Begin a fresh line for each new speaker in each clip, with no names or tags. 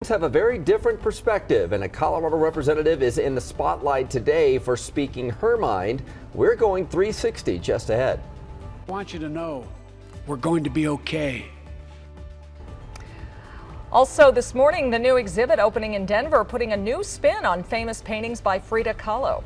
Have a very different perspective, and a Colorado representative is in the spotlight today for speaking her mind. We're going 360 just ahead.
I want you to know we're going to be okay.
Also this morning, the new exhibit opening in Denver, putting a new spin on famous paintings by Frida Kahlo.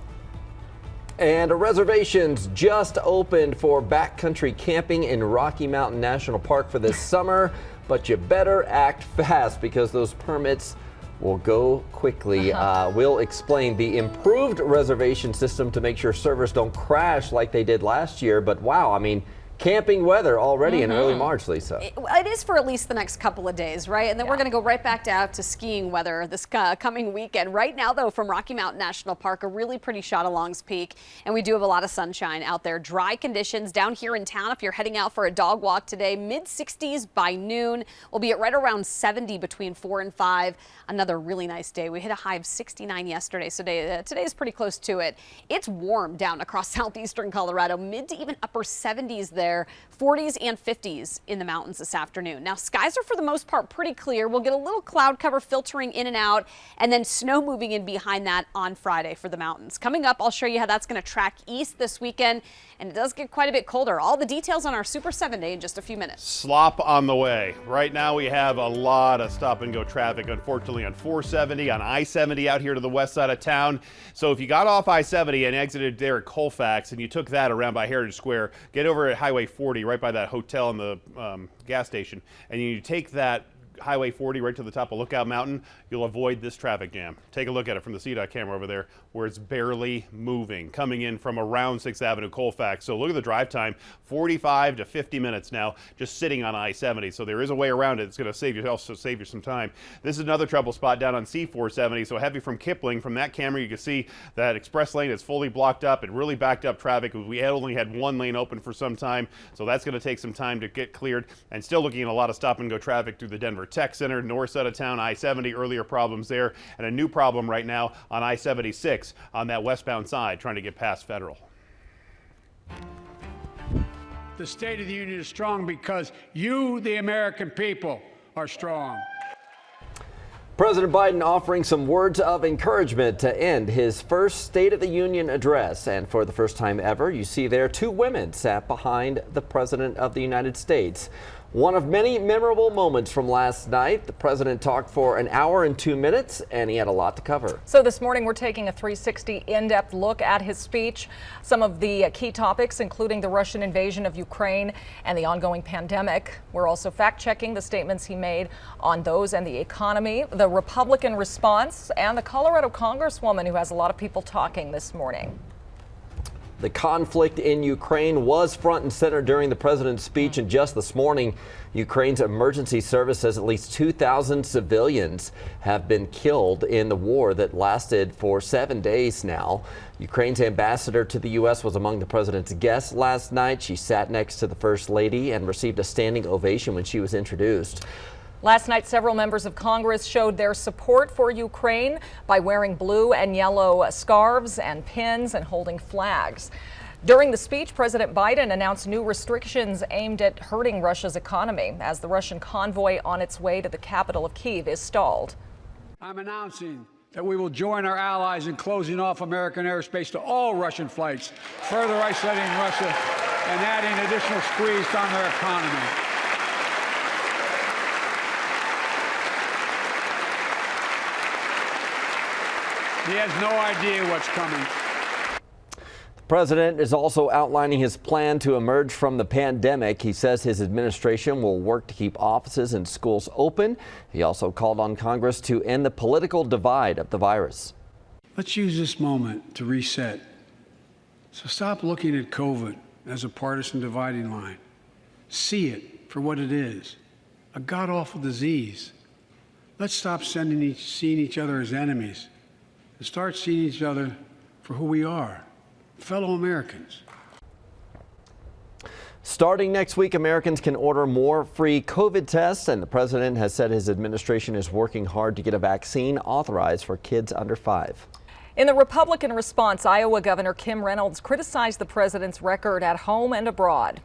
And reservations just opened for backcountry camping in Rocky Mountain National Park for this summer, but you better act fast because those permits will go quickly. We'll explain the improved reservation system to make sure servers don't crash like they did last year. But wow, I mean, camping weather already in early March, Lisa.
It is for at least the next couple of days, right? And then we're going to go right back out to skiing weather this coming weekend. Right now, though, from Rocky Mountain National Park, a really pretty shot of Longs Peak. And we do have a lot of sunshine out there. Dry conditions down here in town. If you're heading out for a dog walk today, mid-60s by noon. We'll be at right around 70 between 4 and 5. Another really nice day. We hit a high of 69 yesterday, so today is pretty close to it. It's warm down across southeastern Colorado, mid to even upper 70s there. 40s and 50s in the mountains this afternoon. Now, skies are for the most part pretty clear. We'll get a little cloud cover filtering in and out, and then snow moving in behind that on Friday for the mountains. Coming up, I'll show you how that's going to track east this weekend, and it does get quite a bit colder. All the details on our Super 7 Day in just a few minutes.
Slop on the way. Right now we have a lot of stop and go traffic, unfortunately, on 470, on I-70 out here to the west side of town. So if you got off I-70 and exited there at Colfax and you took that around by Heritage Square, get over at Highway 40 right by that hotel and the gas station, and you take that Highway 40 right to the top of Lookout Mountain, you'll avoid this traffic jam. Take a look at it from the CDOT camera over there where it's barely moving, coming in from around 6th Avenue Colfax. So look at the drive time, 45 to 50 minutes now, just sitting on I-70. So there is a way around it. It's going to save you some time. This is another trouble spot down on C-470. So heavy from Kipling. From that camera, you can see that express lane is fully blocked up and really backed up traffic. We only had one lane open for some time. So that's going to take some time to get cleared, and still looking at a lot of stop and go traffic through the Denver Tech Center, north side of town, I-70, earlier problems there, and a new problem right now on I-76 on that westbound side, trying to get past Federal.
The State of the Union is strong because you, the American people, are strong.
President Biden offering some words of encouragement to end his first State of the Union address. And for the first time ever, you see there two women sat behind the President of the United States. One of many memorable moments from last night. The president talked for an hour and 2 minutes, and he had a lot to cover.
So this morning, we're taking a 360 in-depth look at his speech. Some of the key topics, including the Russian invasion of Ukraine and the ongoing pandemic. We're also fact-checking the statements he made on those and the economy, the Republican response, and the Colorado Congresswoman who has a lot of people talking this morning.
The conflict in Ukraine was front and center during the president's speech, and just this morning, Ukraine's emergency service says at least 2,000 civilians have been killed in the war that lasted for 7 days now. Ukraine's ambassador to the U.S. was among the president's guests last night. She sat next to the First Lady and received a standing ovation when she was introduced.
Last night, several members of Congress showed their support for Ukraine by wearing blue and yellow scarves and pins and holding flags. During the speech, President Biden announced new restrictions aimed at hurting Russia's economy as the Russian convoy on its way to the capital of Kyiv is stalled.
I'm announcing that we will join our allies in closing off American airspace to all Russian flights, further isolating Russia and adding additional squeeze on their economy. He has no idea what's coming.
The president is also outlining his plan to emerge from the pandemic. He says his administration will work to keep offices and schools open. He also called on Congress to end the political divide of the virus.
Let's use this moment to reset. So stop looking at COVID as a partisan dividing line. See it for what it is, a god-awful disease. Let's stop seeing each other as enemies and start seeing each other for who we are, fellow Americans.
Starting next week, Americans can order more free COVID tests, and the president has said his administration is working hard to get a vaccine authorized for kids under 5.
In the Republican response, Iowa Governor Kim Reynolds criticized the president's record at home and abroad.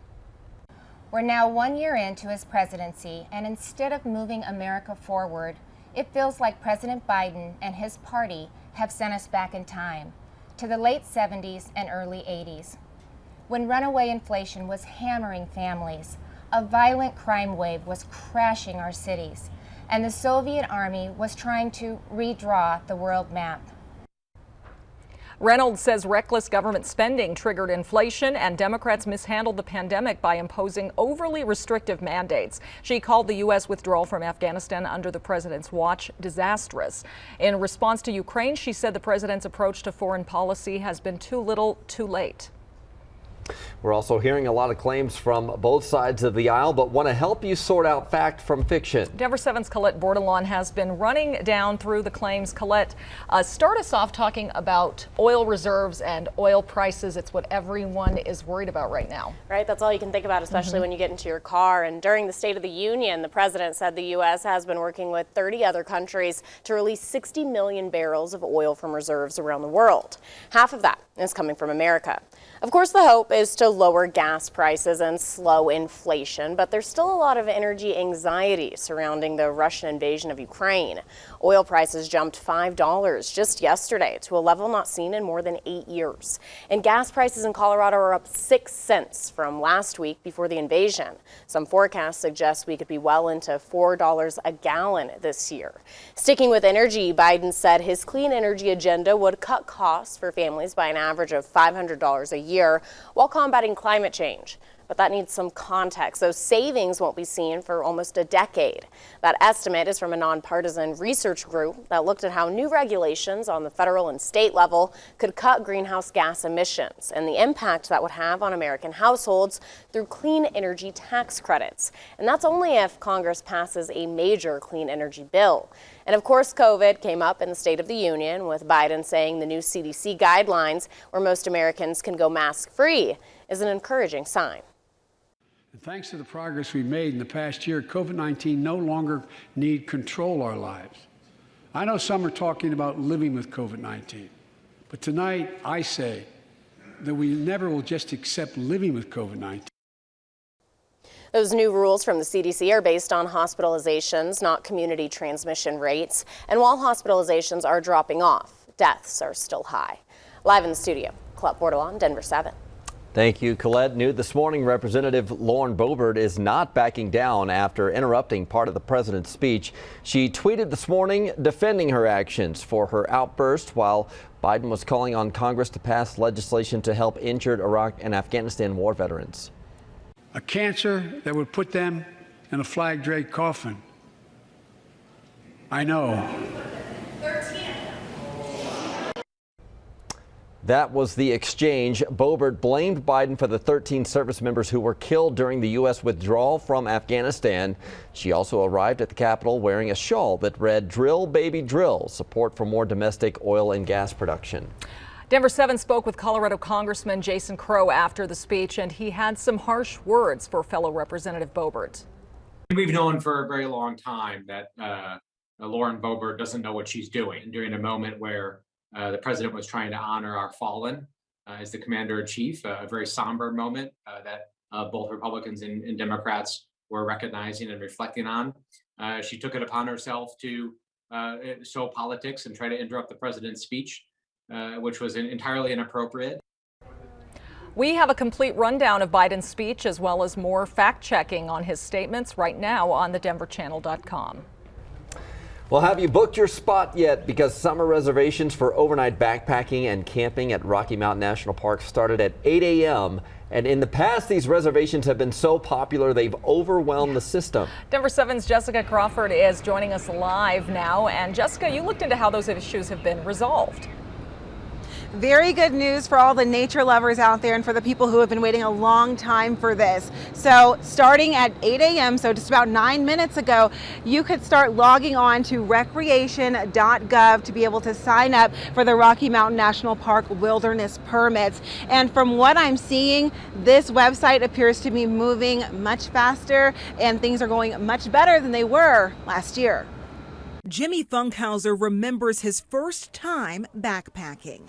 We're now 1 year into his presidency, and instead of moving America forward, It feels like President Biden and his party have sent us back in time to the late 70s and early 80s, when runaway inflation was hammering families, a violent crime wave was crashing our cities, and the Soviet Army was trying to redraw the world map.
Reynolds says reckless government spending triggered inflation and Democrats mishandled the pandemic by imposing overly restrictive mandates. She called the U.S. withdrawal from Afghanistan under the president's watch disastrous. In response to Ukraine, she said the president's approach to foreign policy has been too little, too late.
We're also hearing a lot of claims from both sides of the aisle, but want to help you sort out fact from fiction.
Denver 7's Colette Bordelon has been running down through the claims. Colette, start us off talking about oil reserves and oil prices. It's what everyone is worried about right now.
Right, that's all you can think about, especially when you get into your car. And during the State of the Union, the president said the U.S. has been working with 30 other countries to release 60 million barrels of oil from reserves around the world. Half of that is coming from America. Of course, the hope is to lower gas prices and slow inflation, but there's still a lot of energy anxiety surrounding the Russian invasion of Ukraine. Oil prices jumped $5 just yesterday to a level not seen in more than 8 years. And gas prices in Colorado are up 6 cents from last week before the invasion. Some forecasts suggest we could be well into $4 a gallon this year. Sticking with energy, Biden said his clean energy agenda would cut costs for families by an average of $500 a year while combating climate change. But that needs some context. Those savings won't be seen for almost a decade. That estimate is from a nonpartisan research group that looked at how new regulations on the federal and state level could cut greenhouse gas emissions and the impact that would have on American households through clean energy tax credits. And that's only if Congress passes a major clean energy bill. And of course, COVID came up in the State of the Union, with Biden saying the new CDC guidelines, where most Americans can go mask-free, is an encouraging sign.
And thanks to the progress we've made in the past year, COVID-19 no longer need control our lives. I know some are talking about living with COVID-19, but tonight I say that we never will just accept living with COVID-19.
Those new rules from the CDC are based on hospitalizations, not community transmission rates. And while hospitalizations are dropping off, deaths are still high. Live in the studio, Colette Bordelon, Denver 7.
Thank you, Colette. New this morning, Representative Lauren Boebert is not backing down after interrupting part of the president's speech. She tweeted this morning defending her actions for her outburst while Biden was calling on Congress to pass legislation to help injured Iraq and Afghanistan war veterans.
A cancer that would put them in a flag-draped coffin. I know.
That was the exchange. Boebert blamed Biden for the 13 service members who were killed during the U.S. withdrawal from Afghanistan. She also arrived at the Capitol wearing a shawl that read, "Drill, baby, drill," support for more domestic oil and gas production.
Denver 7 spoke with Colorado Congressman Jason Crow after the speech, and he had some harsh words for fellow Representative Boebert.
We've known for a very long time that Lauren Boebert doesn't know what she's doing. During a moment where the president was trying to honor our fallen as the commander-in-chief, a very somber moment that both Republicans and Democrats were recognizing and reflecting on. She took it upon herself to sow politics and try to interrupt the president's speech, which was entirely inappropriate.
We have a complete rundown of Biden's speech as well as more fact-checking on his statements right now on thedenverchannel.com.
Well, have you booked your spot yet? Because summer reservations for overnight backpacking and camping at Rocky Mountain National Park started at 8 a.m. And in the past, these reservations have been so popular, they've overwhelmed the system.
Denver 7's Jessica Crawford is joining us live now. And Jessica, you looked into how those issues have been resolved.
Very good news for all the nature lovers out there and for the people who have been waiting a long time for this. So starting at 8 a.m., so just about 9 minutes ago, you could start logging on to recreation.gov to be able to sign up for the Rocky Mountain National Park wilderness permits. And from what I'm seeing, this website appears to be moving much faster and things are going much better than they were last year.
Jimmy Funkhauser remembers his first time backpacking.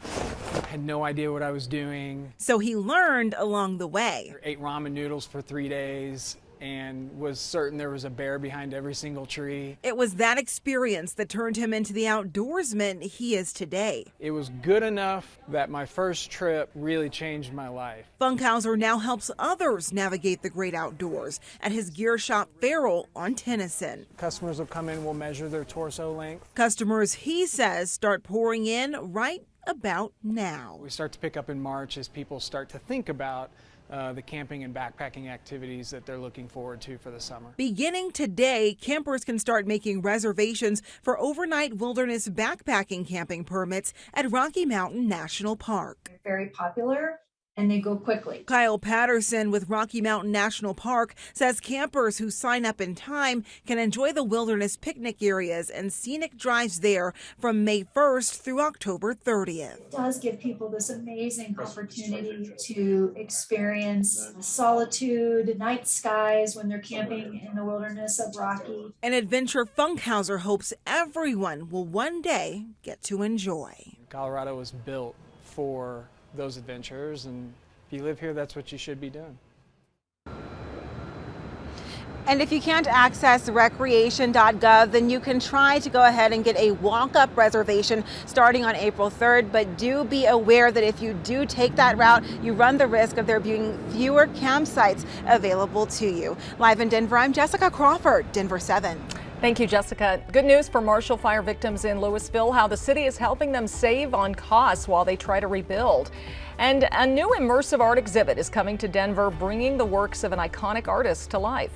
I had no idea what I was doing.
So he learned along the way.
I ate ramen noodles for 3 days and was certain there was a bear behind every single tree.
It was that experience that turned him into the outdoorsman he is today.
It was good enough that my first trip really changed my life.
Funkhauser now helps others navigate the great outdoors at his gear shop Farrell on Tennyson.
Customers will come in, we'll measure their torso length.
Customers, he says, start pouring in right about now.
We start to pick up in March as people start to think about the camping and backpacking activities that they're looking forward to for the summer.
Beginning today, campers can start making reservations for overnight wilderness backpacking camping permits at Rocky Mountain National Park.
Very popular, and they go quickly.
Kyle Patterson with Rocky Mountain National Park says campers who sign up in time can enjoy the wilderness picnic areas and scenic drives there from May 1st through October 30th.
It does give people this amazing opportunity to experience solitude, night skies when they're camping in the wilderness of Rocky.
An adventure Funkhauser hopes everyone will one day get to enjoy.
Colorado was built for those adventures, and if you live here, that's what you should be doing.
And if you can't access recreation.gov, then you can try to go ahead and get a walk-up reservation starting on April 3rd. But do be aware that if you do take that route, you run the risk of there being fewer campsites available to you. Live in Denver, I'm Jessica Crawford, Denver 7.
Thank you, Jessica. Good news for Marshall Fire victims in Louisville, how the city is helping them save on costs while they try to rebuild. And a new immersive art exhibit is coming to Denver, bringing the works of an iconic artist to life.